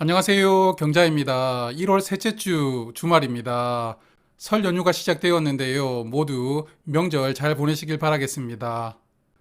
안녕하세요. 경자입니다. 1월 셋째 주 주말입니다. 설 연휴가 시작되었는데요. 모두 명절 잘 보내시길 바라겠습니다.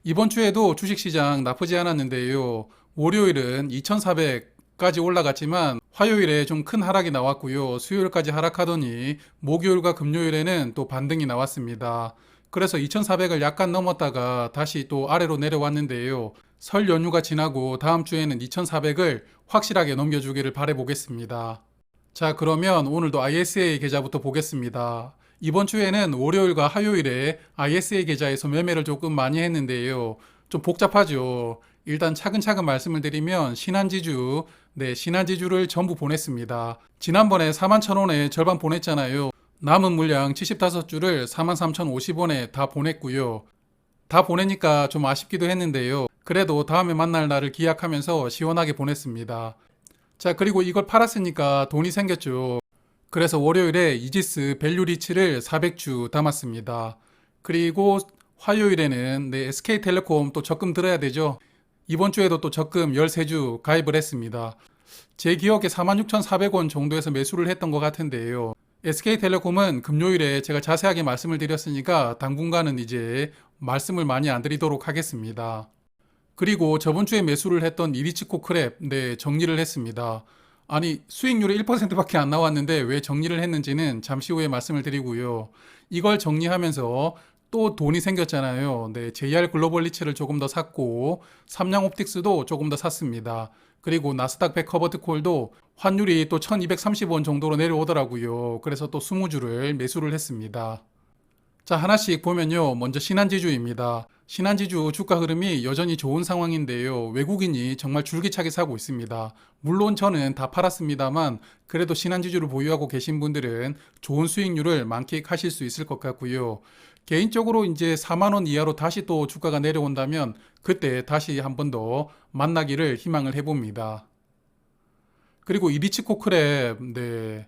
이번 주에도 주식시장 나쁘지 않았는데요. 월요일은 2400까지 올라갔지만 화요일에 좀 큰 하락이 나왔고요. 수요일까지 하락하더니 목요일과 금요일에는 또 반등이 나왔습니다. 그래서 2400을 약간 넘었다가 다시 또 아래로 내려왔는데요. 설 연휴가 지나고 다음 주에는 2400을 확실하게 넘겨주기를 바라보겠습니다. 자, 그러면 오늘도 ISA 계좌부터 보겠습니다. 이번 주에는 월요일과 화요일에 ISA 계좌에서 매매를 조금 많이 했는데요. 좀 복잡하죠. 일단 차근차근 말씀을 드리면 신한지주, 신한지주를 전부 보냈습니다. 지난번에 41,000원에 절반 보냈잖아요. 남은 물량 75주를 43,050원에 다 보냈고요. 다 보내니까 좀 아쉽기도 했는데요. 그래도 다음에 만날 날을 기약하면서 시원하게 보냈습니다. 자, 그리고 이걸 팔았으니까 돈이 생겼죠. 그래서 월요일에 이지스 밸류리치를 400주 담았습니다. 그리고 화요일에는 SK텔레콤 또 적금 들어야 되죠. 이번 주에도 또 적금 13주 가입을 했습니다. 제 기억에 46,400원 정도에서 매수를 했던 것 같은데요. SK텔레콤은 금요일에 제가 자세하게 말씀을 드렸으니까 당분간은 이제 말씀을 많이 안 드리도록 하겠습니다. 그리고 저번 주에 매수를 했던 이리치코 크랩, 정리를 했습니다. 아니, 수익률이 1%밖에 안 나왔는데 왜 정리를 했는지는 잠시 후에 말씀을 드리고요. 이걸 정리하면서 또 돈이 생겼잖아요. JR 글로벌 리츠를 조금 더 샀고, 삼양 옵틱스도 조금 더 샀습니다. 그리고 나스닥 100 커버드 콜도 환율이 또 1230원 정도로 내려오더라고요. 그래서 또 20주를 매수를 했습니다. 자, 하나씩 보면요. 먼저 신한지주입니다. 신한지주 주가 흐름이 여전히 좋은 상황인데요. 외국인이 정말 줄기차게 사고 있습니다. 물론 저는 다 팔았습니다만 그래도 신한지주를 보유하고 계신 분들은 좋은 수익률을 만끽하실 수 있을 것 같고요. 개인적으로 이제 4만 원 이하로 다시 또 주가가 내려온다면 그때 다시 한 번 더 만나기를 희망을 해봅니다. 그리고 이리치코 크랩,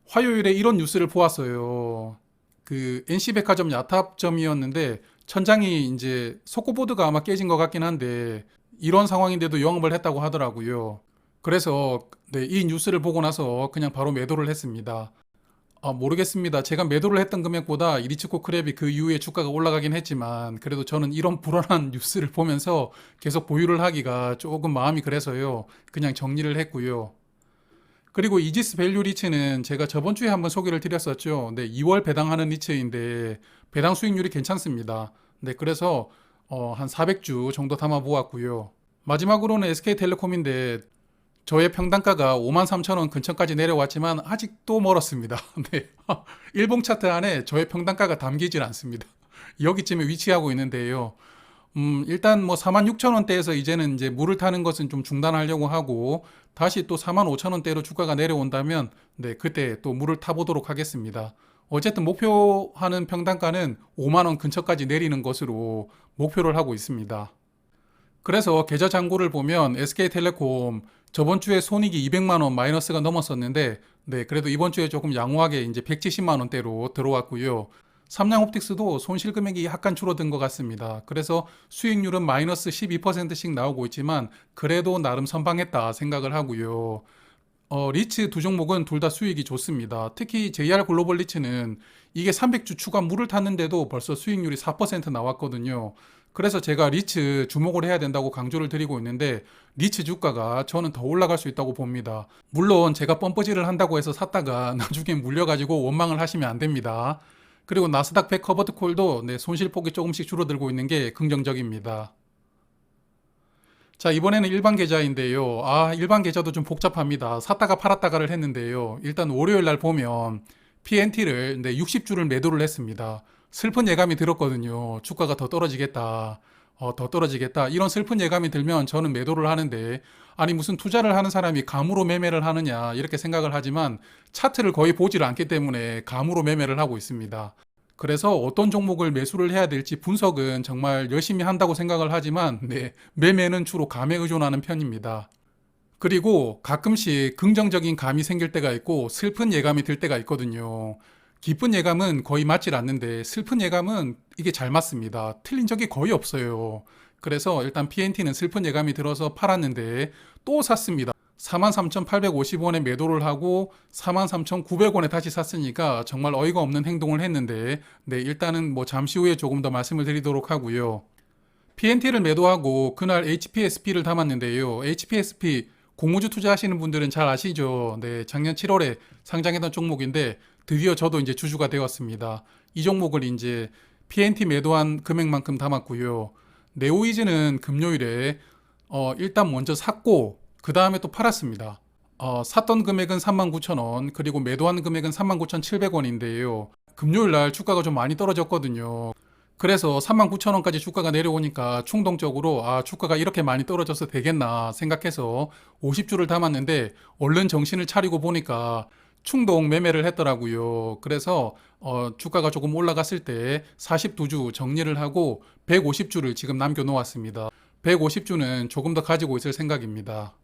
화요일에 이런 뉴스를 보았어요. 그 NC백화점 야탑점이었는데 천장이 이제 속고보드가 아마 깨진 것 같긴 한데 이런 상황인데도 영업을 했다고 하더라고요. 그래서 이 뉴스를 보고 나서 그냥 바로 매도를 했습니다. 모르겠습니다. 제가 매도를 했던 금액보다 이리치코 크랩이 그 이후에 주가가 올라가긴 했지만 그래도 저는 이런 불안한 뉴스를 보면서 계속 보유를 하기가 조금 마음이 그래서요. 그냥 정리를 했고요. 그리고 이지스 밸류 리츠는 제가 저번 주에 한번 소개를 드렸었죠. 2월 배당하는 리츠인데 배당 수익률이 괜찮습니다. 그래서 한 400주 정도 담아 보았고요. 마지막으로는 SK텔레콤인데 저의 평단가가 53,000원 근처까지 내려왔지만 아직도 멀었습니다. 일봉 차트 안에 저의 평단가가 담기질 않습니다. 여기쯤에 위치하고 있는데요. 일단 뭐 46,000원대에서 이제는 이제 물을 타는 것은 좀 중단하려고 하고 다시 또 45,000원대로 주가가 내려온다면 그때 또 물을 타보도록 하겠습니다. 어쨌든 목표하는 평단가는 5만 원 근처까지 내리는 것으로 목표를 하고 있습니다. 그래서 계좌 잔고를 보면 SK텔레콤 저번 주에 손익이 200만 원 마이너스가 넘었었는데 그래도 이번 주에 조금 양호하게 이제 170만 원대로 들어왔고요. 삼양옵틱스도 손실 금액이 약간 줄어든 것 같습니다. 그래서 수익률은 마이너스 12%씩 나오고 있지만 그래도 나름 선방했다 생각을 하고요. 리츠 두 종목은 둘 다 수익이 좋습니다. 특히 JR 글로벌 리츠는 이게 300주 추가 물을 탔는데도 벌써 수익률이 4% 나왔거든요. 그래서 제가 리츠 주목을 해야 된다고 강조를 드리고 있는데 리츠 주가가 저는 더 올라갈 수 있다고 봅니다. 물론 제가 뻔뻔질을 한다고 해서 샀다가 나중에 물려가지고 원망을 하시면 안 됩니다. 그리고 나스닥 100 커버드 콜도 손실폭이 조금씩 줄어들고 있는 게 긍정적입니다. 자, 이번에는 일반 계좌인데요. 일반 계좌도 좀 복잡합니다. 샀다가 팔았다가를 했는데요. 일단 월요일 날 보면 PNT를 60주를 매도를 했습니다. 슬픈 예감이 들었거든요. 주가가 더 떨어지겠다. 더 떨어지겠다. 이런 슬픈 예감이 들면 저는 매도를 하는데, 아니, 무슨 투자를 하는 사람이 감으로 매매를 하느냐, 이렇게 생각을 하지만 차트를 거의 보지를 않기 때문에 감으로 매매를 하고 있습니다. 그래서 어떤 종목을 매수를 해야 될지 분석은 정말 열심히 한다고 생각을 하지만, 매매는 주로 감에 의존하는 편입니다. 그리고 가끔씩 긍정적인 감이 생길 때가 있고 슬픈 예감이 들 때가 있거든요. 기쁜 예감은 거의 맞질 않는데 슬픈 예감은 이게 잘 맞습니다. 틀린 적이 거의 없어요. 그래서 일단 PNT는 슬픈 예감이 들어서 팔았는데 또 샀습니다. 43,850원에 매도를 하고 43,900원에 다시 샀으니까 정말 어이가 없는 행동을 했는데, 네, 일단은 뭐 잠시 후에 조금 더 말씀을 드리도록 하고요. PNT를 매도하고 그날 HPSP를 담았는데요. HPSP 공모주 투자하시는 분들은 잘 아시죠? 네, 작년 7월에 상장했던 종목인데 드디어 저도 이제 주주가 되었습니다. 이 종목을 이제 PNT 매도한 금액만큼 담았고요. 네오이즈는 금요일에 일단 먼저 샀고 그 다음에 또 팔았습니다. 샀던 금액은 39,000원, 그리고 매도한 금액은 39,700원인데요. 금요일 날 주가가 좀 많이 떨어졌거든요. 그래서 39,000원까지 주가가 내려오니까 충동적으로 주가가 이렇게 많이 떨어져서 되겠나 생각해서 50주를 담았는데 얼른 정신을 차리고 보니까 충동 매매를 했더라고요. 그래서 주가가 조금 올라갔을 때 42주 정리를 하고 150주를 지금 남겨놓았습니다. 150주는 조금 더 가지고 있을 생각입니다.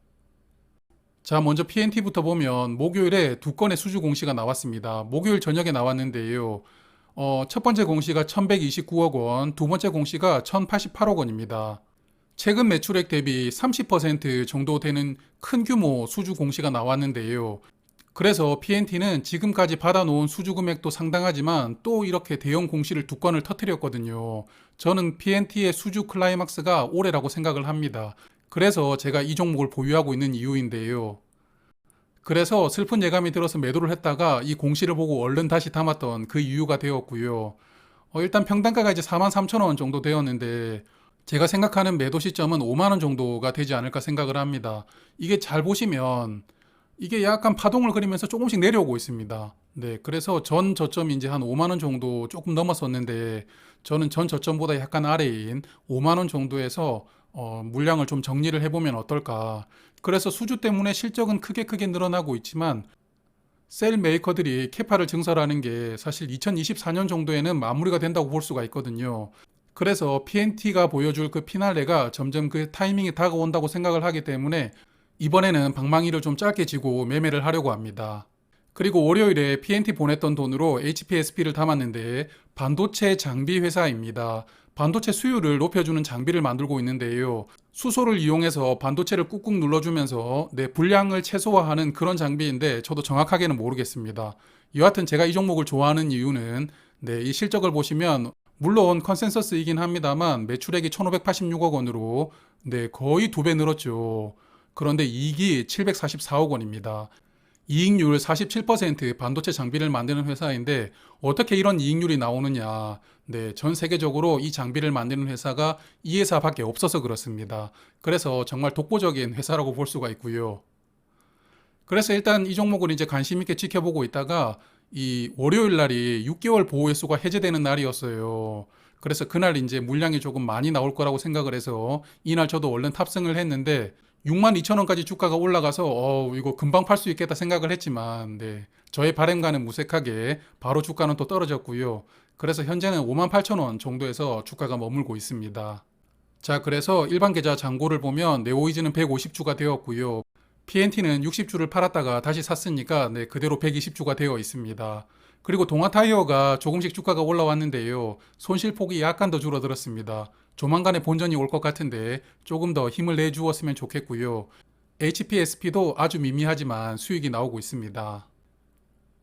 자, 먼저 PNT부터 보면 목요일에 두 건의 수주 공시가 나왔습니다. 목요일 저녁에 나왔는데요. 첫 번째 공시가 1129억 원, 두 번째 공시가 1088억 원입니다. 최근 매출액 대비 30% 정도 되는 큰 규모 수주 공시가 나왔는데요. 그래서 PNT는 지금까지 받아놓은 수주 금액도 상당하지만 또 이렇게 대형 공시를 두 건을 터뜨렸거든요. 저는 PNT의 수주 클라이막스가 올해라고 생각을 합니다. 그래서 제가 이 종목을 보유하고 있는 이유인데요. 그래서 슬픈 예감이 들어서 매도를 했다가 이 공시를 보고 얼른 다시 담았던 그 이유가 되었고요. 일단 평단가가 이제 43,000원 정도 되었는데 제가 생각하는 매도 시점은 5만 원 정도가 되지 않을까 생각을 합니다. 이게 잘 보시면 이게 약간 파동을 그리면서 조금씩 내려오고 있습니다. 네, 그래서 전 저점이 이제 한 5만 원 정도 조금 넘었었는데 저는 전 저점보다 약간 아래인 5만 원 정도에서 물량을 좀 정리를 해보면 어떨까. 그래서 수주 때문에 실적은 크게 늘어나고 있지만 셀 메이커들이 캐파를 증설하는 게 사실 2024년 정도에는 마무리가 된다고 볼 수가 있거든요. 그래서 PNT가 보여줄 그 피날레가 점점 그 타이밍이 다가온다고 생각을 하기 때문에 이번에는 방망이를 좀 짧게 쥐고 매매를 하려고 합니다. 그리고 월요일에 PNT 보냈던 돈으로 HPSP를 담았는데 반도체 장비 회사입니다. 반도체 수요를 높여주는 장비를 만들고 있는데요. 수소를 이용해서 반도체를 꾹꾹 눌러주면서 불량을 최소화하는 그런 장비인데 저도 정확하게는 모르겠습니다. 여하튼 제가 이 종목을 좋아하는 이유는 이 실적을 보시면 물론 컨센서스이긴 합니다만 매출액이 1,586억 원으로 거의 2배 늘었죠. 그런데 이익이 744억 원입니다. 이익률 47% 반도체 장비를 만드는 회사인데 어떻게 이런 이익률이 나오느냐. 전 세계적으로 이 장비를 만드는 회사가 이 회사밖에 없어서 그렇습니다. 그래서 정말 독보적인 회사라고 볼 수가 있고요. 그래서 일단 이 종목을 이제 관심 있게 지켜보고 있다가 이 월요일 날이 6개월 보호회수가 해제되는 날이었어요. 그래서 그날 이제 물량이 조금 많이 나올 거라고 생각을 해서 이날 저도 얼른 탑승을 했는데 62,000원까지 주가가 올라가서 이거 금방 팔 수 있겠다 생각을 했지만 저의 바람과는 무색하게 바로 주가는 또 떨어졌고요. 그래서 현재는 58,000원 정도에서 주가가 머물고 있습니다. 자, 그래서 일반 계좌 잔고를 보면 네오이즈는 150주가 되었고요. PNT는 60주를 팔았다가 다시 샀으니까 그대로 120주가 되어 있습니다. 그리고 동아타이어가 조금씩 주가가 올라왔는데요. 손실폭이 약간 더 줄어들었습니다. 조만간에 본전이 올 것 같은데 조금 더 힘을 내주었으면 좋겠고요. HPSP도 아주 미미하지만 수익이 나오고 있습니다.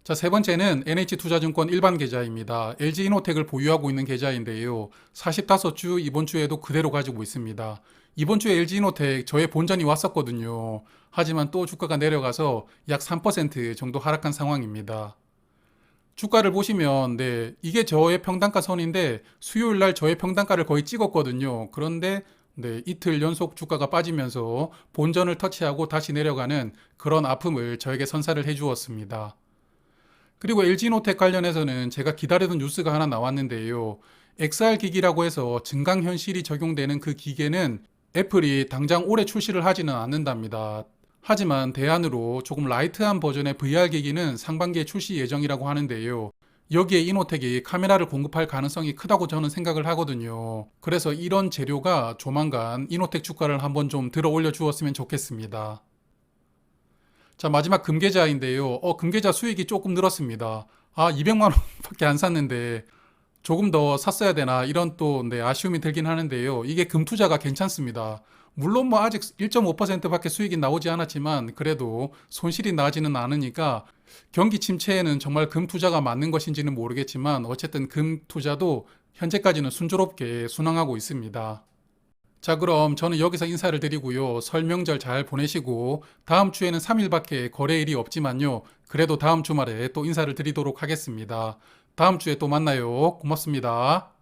자, 세 번째는 NH투자증권 일반 계좌입니다. LG이노텍을 보유하고 있는 계좌인데요. 45주 이번 주에도 그대로 가지고 있습니다. 이번 주에 LG이노텍 저의 본전이 왔었거든요. 하지만 또 주가가 내려가서 약 3% 정도 하락한 상황입니다. 주가를 보시면 이게 저의 평단가 선인데 수요일 날 저의 평단가를 거의 찍었거든요. 그런데 이틀 연속 주가가 빠지면서 본전을 터치하고 다시 내려가는 그런 아픔을 저에게 선사를 해주었습니다. 그리고 LG노텍 관련해서는 제가 기다리던 뉴스가 하나 나왔는데요. XR 기기라고 해서 증강현실이 적용되는 그 기계는 애플이 당장 올해 출시를 하지는 않는답니다. 하지만 대안으로 조금 라이트한 버전의 VR 기기는 상반기에 출시 예정이라고 하는데요. 여기에 이노텍이 카메라를 공급할 가능성이 크다고 저는 생각을 하거든요. 그래서 이런 재료가 조만간 이노텍 주가를 한번 좀 들어 올려 주었으면 좋겠습니다. 자, 마지막 금계자인데요. 금계자 수익이 조금 늘었습니다. 200만 원밖에 안 샀는데 조금 더 샀어야 되나 이런 또 아쉬움이 들긴 하는데요. 이게 금투자가 괜찮습니다. 물론 뭐 아직 1.5%밖에 수익이 나오지 않았지만 그래도 손실이 나지는 않으니까 경기 침체에는 정말 금투자가 맞는 것인지는 모르겠지만 어쨌든 금투자도 현재까지는 순조롭게 순항하고 있습니다. 자, 그럼 저는 여기서 인사를 드리고요. 설 명절 잘 보내시고 다음 주에는 3일밖에 거래일이 없지만요. 그래도 다음 주말에 또 인사를 드리도록 하겠습니다. 다음 주에 또 만나요. 고맙습니다.